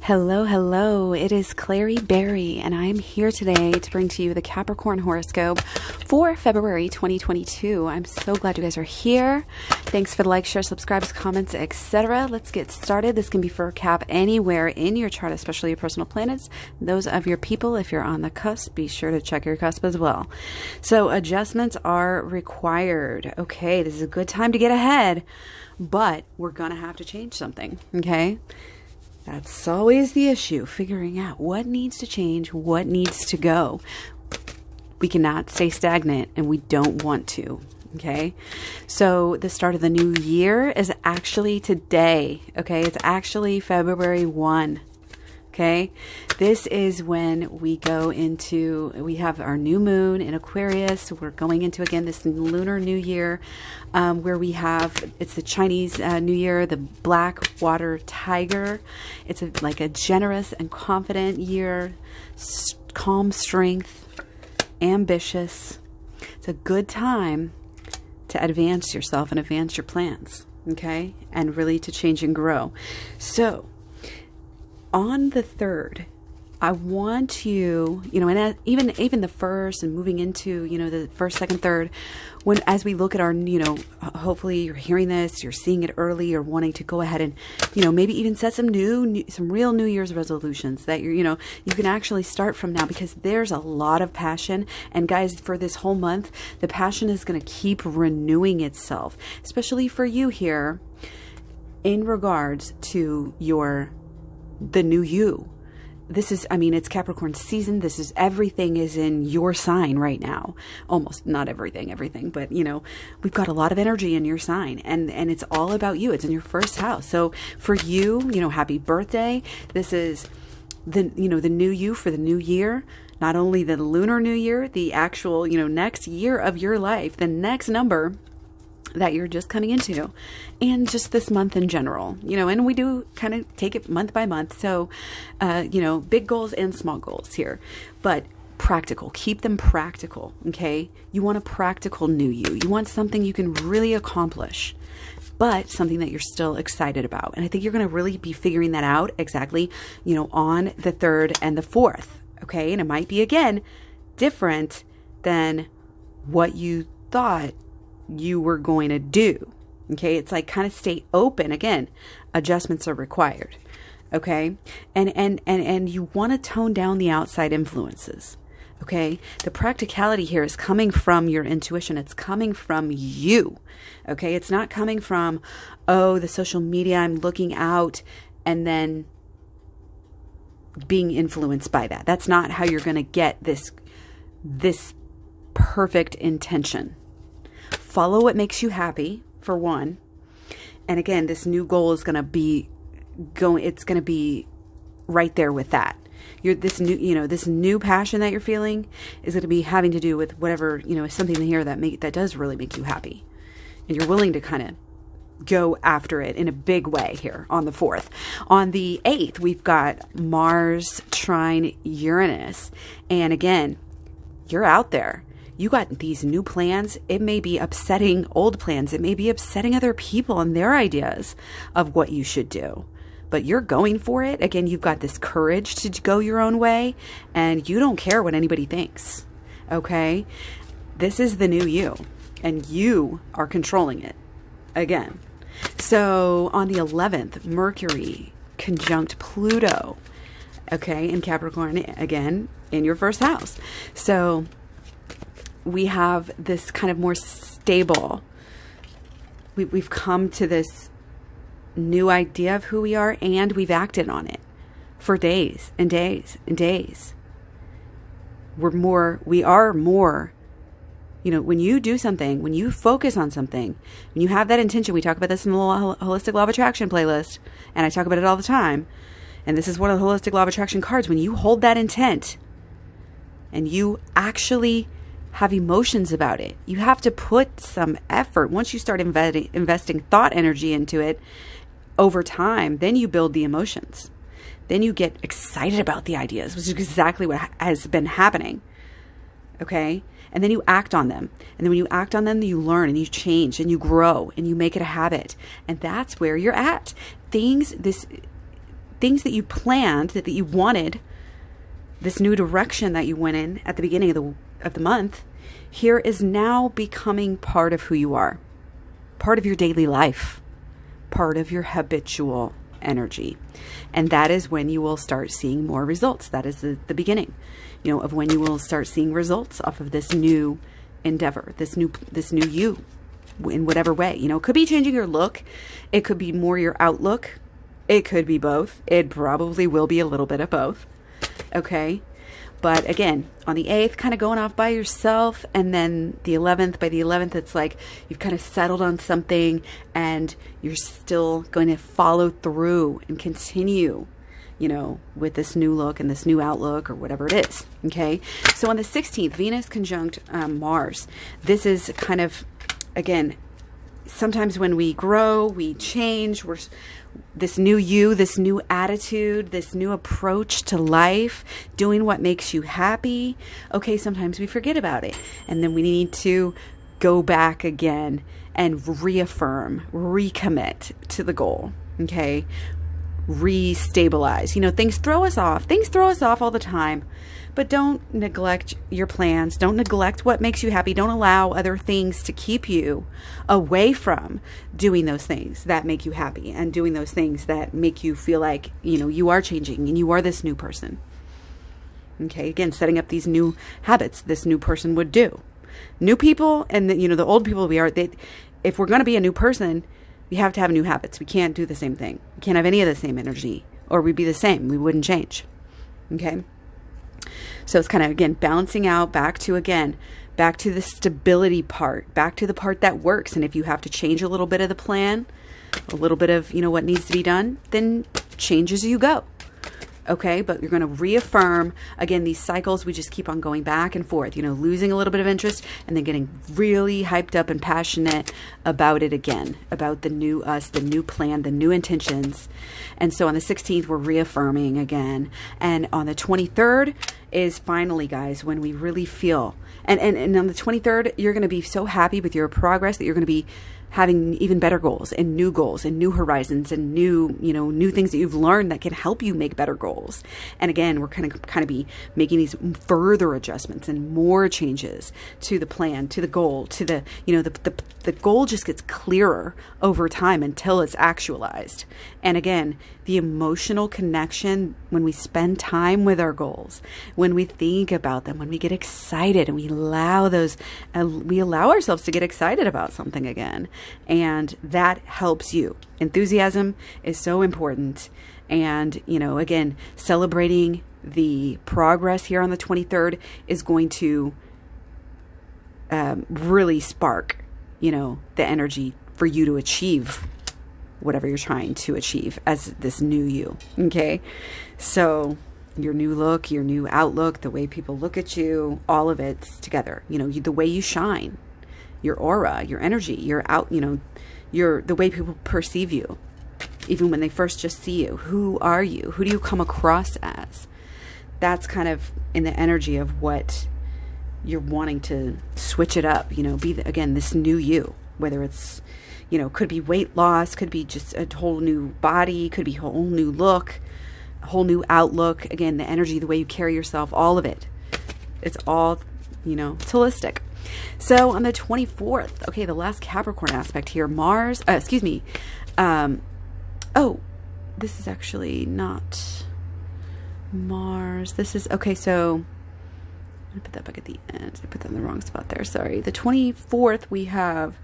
Hello, hello. It is Klaireeberry, and I'm here today to bring to you the Capricorn Horoscope for February 2022. I'm so glad you guys are here. Thanks for the like, share, subscribes, comments, etc. Let's get started. This can be for Cap anywhere in your chart, especially your personal planets. Those of your people, if you're on the cusp, be sure to check your cusp as well. So adjustments are required. Okay, this is a good time to get ahead, but we're going to have to change something, okay? That's always the issue, figuring out what needs to change, what needs to go. We cannot stay stagnant, and we don't want to, okay? So the start of the new year is actually today, okay? It's actually February 1, okay? This is when we have our new moon in Aquarius. We're going into, again, this lunar new year, where it's the Chinese New Year, the black water tiger. It's like a generous and confident year, calm strength, ambitious. It's a good time to advance yourself and advance your plans, okay? And really to change and grow. So on the 3rd, I want you, and even the first and moving into, the first, second, third, as we look at our, hopefully you're hearing this, you're seeing it early, or wanting to go ahead and, maybe even set some real New Year's resolutions that you can actually start from now, because there's a lot of passion. And guys, for this whole month, the passion is going to keep renewing itself, especially for you here in regards to the new you. This is, it's Capricorn season. Everything is in your sign right now. Almost not everything, but we've got a lot of energy in your sign, and it's all about you. It's in your first house. So for you, happy birthday. This is the new you for the new year. Not only the lunar new year, the actual, next year of your life, the next number that you're just coming into, and just this month in general, and we do kind of take it month by month. So, big goals and small goals here, but practical, keep them practical. Okay. You want a practical new you. You want something you can really accomplish, but something that you're still excited about. And I think you're going to really be figuring that out exactly, on the 3rd and the 4th. Okay. And it might be, again, different than what you thought you were going to do. Okay. It's like kind of stay open. Again, adjustments are required. Okay. And you want to tone down the outside influences. Okay. The practicality here is coming from your intuition. It's coming from you. Okay. It's not coming from, the social media, I'm looking out and then being influenced by that. That's not how you're going to get this perfect intention. Follow what makes you happy, for one. And again, this new goal is going to be it's going to be right there with that. This new passion that you're feeling is going to be having to do with whatever, something here that does really make you happy. And you're willing to kind of go after it in a big way here on the 4th. On the 8th, we've got Mars, Trine, Uranus. And again, you're out there. You got these new plans. It may be upsetting old plans. It may be upsetting other people and their ideas of what you should do, but you're going for it. Again, you've got this courage to go your own way, and you don't care what anybody thinks. Okay. This is the new you, and you are controlling it again. So on the 11th, Mercury conjunct Pluto. Okay. In Capricorn, again, in your first house. So we have this kind of more stable, we've come to this new idea of who we are, and we've acted on it for days and days and days. We are more, when you do something, when you focus on something, when you have that intention, we talk about this in the Holistic Law of Attraction playlist, and I talk about it all the time. And this is one of the Holistic Law of Attraction cards. When you hold that intent and you actually have emotions about it, you have to put some effort. Once you start investing thought energy into it over time, then you build the emotions. Then you get excited about the ideas, which is exactly what has been happening. Okay. And then you act on them. And then when you act on them, you learn and you change and you grow and you make it a habit. And that's where you're at. things that you planned, that you wanted, this new direction that you went in at the beginning of the month, here is now becoming part of who you are, part of your daily life, part of your habitual energy. And that is when you will start seeing more results. That is the beginning, of when you will start seeing results off of this new endeavor, this new you, in whatever way. It could be changing your look. It could be more your outlook. It could be both. It probably will be a little bit of both. Okay. But again, on the 8th, kind of going off by yourself. And then the 11th, by the 11th, it's like you've kind of settled on something and you're still going to follow through and continue, with this new look and this new outlook or whatever it is. Okay. So on the 16th, Venus conjunct Mars. This is kind of, again, sometimes when we grow, we change, we're this new you, this new attitude, this new approach to life, doing what makes you happy. Okay, sometimes we forget about it. And then we need to go back again and reaffirm, recommit to the goal. Okay, restabilize. Things throw us off. Things throw us off all the time. But don't neglect your plans. Don't neglect what makes you happy. Don't allow other things to keep you away from doing those things that make you happy and doing those things that make you feel like, you are changing and you are this new person. Okay, again, setting up these new habits this new person would do. New people and the old people if we're going to be a new person, we have to have new habits. We can't do the same thing. We can't have any of the same energy or we'd be the same. We wouldn't change. Okay. So it's kind of, again, balancing out back to the stability part, back to the part that works. And if you have to change a little bit of the plan, a little bit of, what needs to be done, then change as you go. Okay. But you're going to reaffirm, again, these cycles. We just keep on going back and forth, losing a little bit of interest and then getting really hyped up and passionate about it again, about the new us, the new plan, the new intentions. And so on the 16th, we're reaffirming again. And on the 23rd is finally, guys, when we really feel, and on the 23rd, you're going to be so happy with your progress that you're going to be having even better goals and new horizons and new things that you've learned that can help you make better goals. And again, we're kind of be making these further adjustments and more changes to the plan, to the goal, to the goal just gets clearer over time until it's actualized. And again, the emotional connection when we spend time with our goals, when we think about them, when we get excited and we allow ourselves to get excited about something again. And that helps you. Enthusiasm is so important. And, again, celebrating the progress here on the 23rd is going to really spark, the energy for you to achieve whatever you're trying to achieve as this new you. Okay. So your new look, your new outlook, the way people look at you, all of it's together, the way you shine, your aura, your energy, the way people perceive you, even when they first just see you. Who are you? Who do you come across as? That's kind of in the energy of what you're wanting to switch it up, be again, this new you, whether it's, could be weight loss, could be just a whole new body, could be a whole new look, a whole new outlook. Again, the energy, the way you carry yourself, all of it. It's all, it's holistic. So on the 24th, okay, the last Capricorn aspect here, Mars, this is actually not Mars. This is, okay, so I'm going to put that back at the end. I put that in the wrong spot there. Sorry. The 24th, we have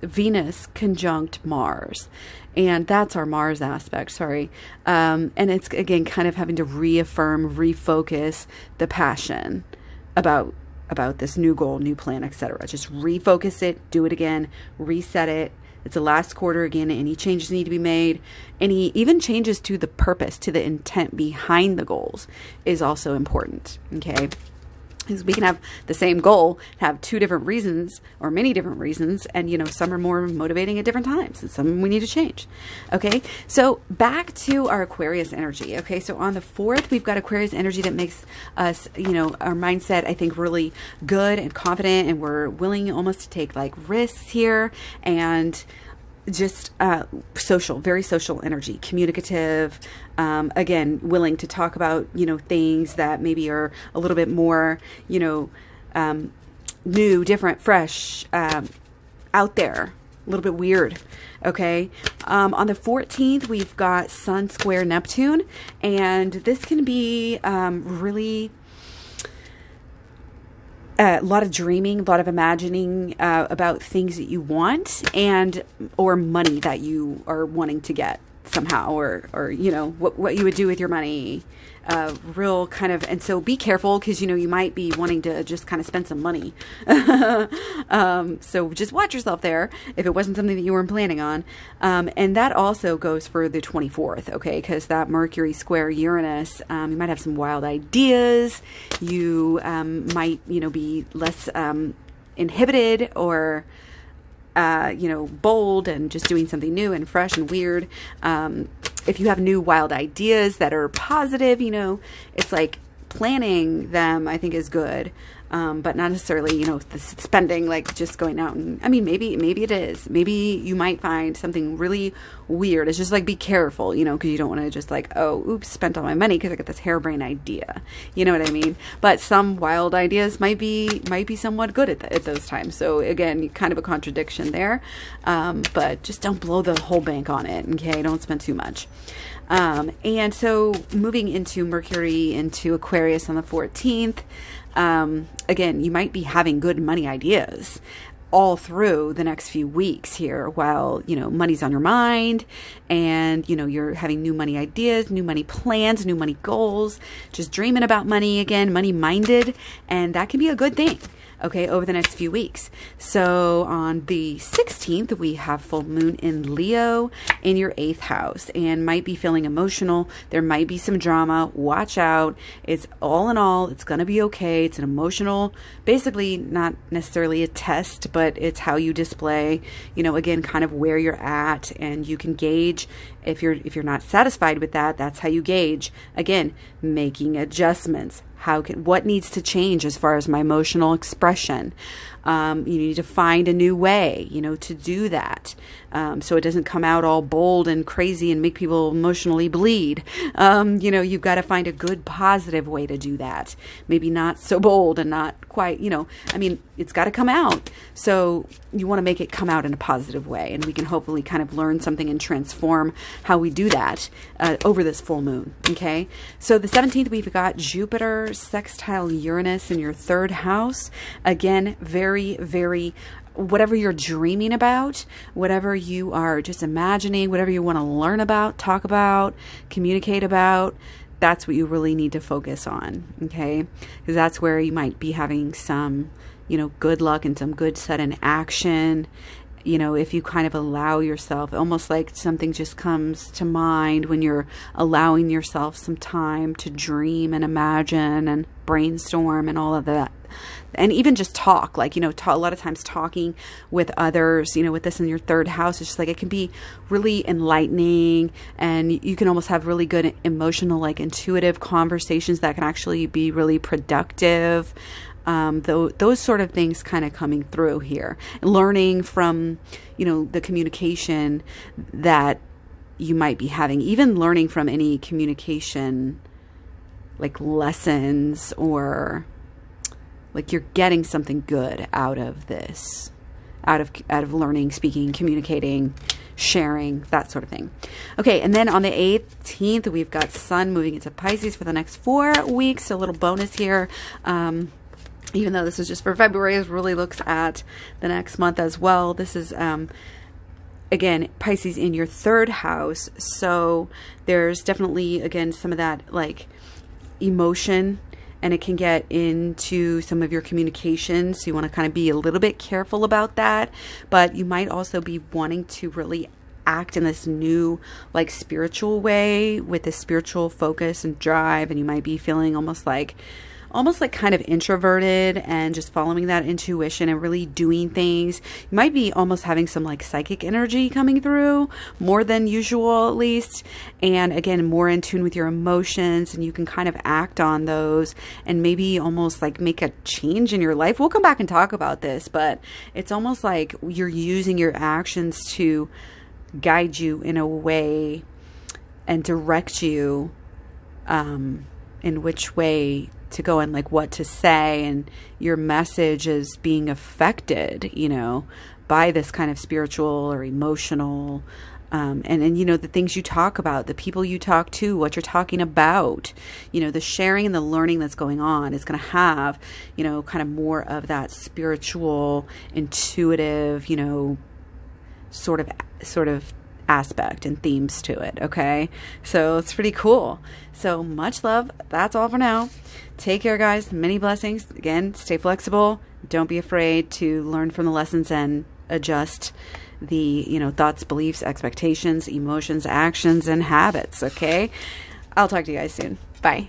Venus conjunct Mars, and that's our Mars aspect. Sorry. And it's, again, kind of having to reaffirm, refocus the passion about this new goal, new plan, etc. Just refocus it, do it again, reset it. It's the last quarter again. Any changes need to be made. Any even changes to the purpose, to the intent behind the goals is also important. Okay. Because we can have the same goal, have two different reasons or many different reasons. And, some are more motivating at different times and some we need to change. Okay. So back to our Aquarius energy. Okay. So on the 4th, we've got Aquarius energy that makes us, our mindset, I think, really good and confident. And we're willing almost to take like risks here and just social, very social energy, communicative, again, willing to talk about, things that maybe are a little bit more, new, different, fresh, out there, a little bit weird. Okay. On the 14th, we've got Sun Square Neptune, and this can be really a lot of dreaming, a lot of imagining about things that you want or money that you are wanting to get somehow, or what you would do with your money. Real kind of, and so be careful, because you might be wanting to just kind of spend some money. So just watch yourself there if it wasn't something that you weren't planning on. And that also goes for the 24th, okay? Because that Mercury square Uranus, you might have some wild ideas. You might be less inhibited, or bold, and just doing something new and fresh and weird. If you have new wild ideas that are positive, it's like planning them, I think, is good. But not necessarily, the spending, like just going out and, maybe it is. Maybe you might find something really weird. It's just like, be careful, because you don't want to just like, oh, oops, spent all my money because I got this harebrained idea. You know what I mean? But some wild ideas might be somewhat good at those times. So again, kind of a contradiction there. But just don't blow the whole bank on it. Okay. Don't spend too much. And so moving into Mercury into Aquarius on the 14th, again, you might be having good money ideas all through the next few weeks here, while, money's on your mind, and, you're having new money ideas, new money plans, new money goals, just dreaming about money again, money minded. And that can be a good thing. Okay, over the next few weeks. So on the 16th, we have full moon in Leo in your 8th house, and might be feeling emotional. There might be some drama. Watch out. It's all in all, it's going to be okay. It's an emotional, basically not necessarily a test, but it's how you display, again, kind of where you're at, and you can gauge if you're not satisfied with that. That's how you gauge. Again, making adjustments. What needs to change as far as my emotional expression? You need to find a new way, to do that. So it doesn't come out all bold and crazy and make people emotionally bleed. You've got to find a good, positive way to do that. Maybe not so bold and not quite, it's got to come out. So you want to make it come out in a positive way. And we can hopefully kind of learn something and transform how we do that over this full moon. Okay. So the 17th, we've got Jupiter sextile Uranus in your 3rd house. Again, very, very, whatever you're dreaming about, whatever you are just imagining, whatever you want to learn about, talk about, communicate about, that's what you really need to focus on. Okay. Because that's where you might be having some, good luck and some good sudden action. If you kind of allow yourself, almost like something just comes to mind when you're allowing yourself some time to dream and imagine and brainstorm and all of that. And even just talk, like, a lot of times talking with others, with this in your 3rd house, it's just like, it can be really enlightening, and you can almost have really good emotional, like intuitive conversations that can actually be really productive. Those sort of things kind of coming through here, learning from, the communication that you might be having, even learning from any communication, like lessons, or like you're getting something good out of this, out of learning, speaking, communicating, sharing, that sort of thing. Okay, and then on the 18th, we've got Sun moving into Pisces for the next 4 weeks. So a little bonus here. Even though this is just for February, it really looks at the next month as well. This is, again, Pisces in your 3rd house. So there's definitely, again, some of that like emotion, and it can get into some of your communications. So you want to kind of be a little bit careful about that. But you might also be wanting to really act in this new, like, spiritual way with this spiritual focus and drive. And you might be feeling almost almost like kind of introverted and just following that intuition and really doing things. You might be almost having some like psychic energy coming through, more than usual at least. And again, more in tune with your emotions, and you can kind of act on those and maybe almost like make a change in your life. We'll come back and talk about this, but it's almost like you're using your actions to guide you in a way and direct you in which way to go and like what to say, and your message is being affected, you know, by this kind of spiritual or emotional and you know, the things you talk about, the people you talk to, what you're talking about, you know, the sharing and the learning that's going on is going to have, you know, kind of more of that spiritual, intuitive, you know, sort of aspect and themes to it. Okay. So it's pretty cool. So much love. That's all for now. Take care, guys. Many blessings. Again, stay flexible. Don't be afraid to learn from the lessons and adjust the, you know, thoughts, beliefs, expectations, emotions, actions, and habits. Okay. I'll talk to you guys soon. Bye.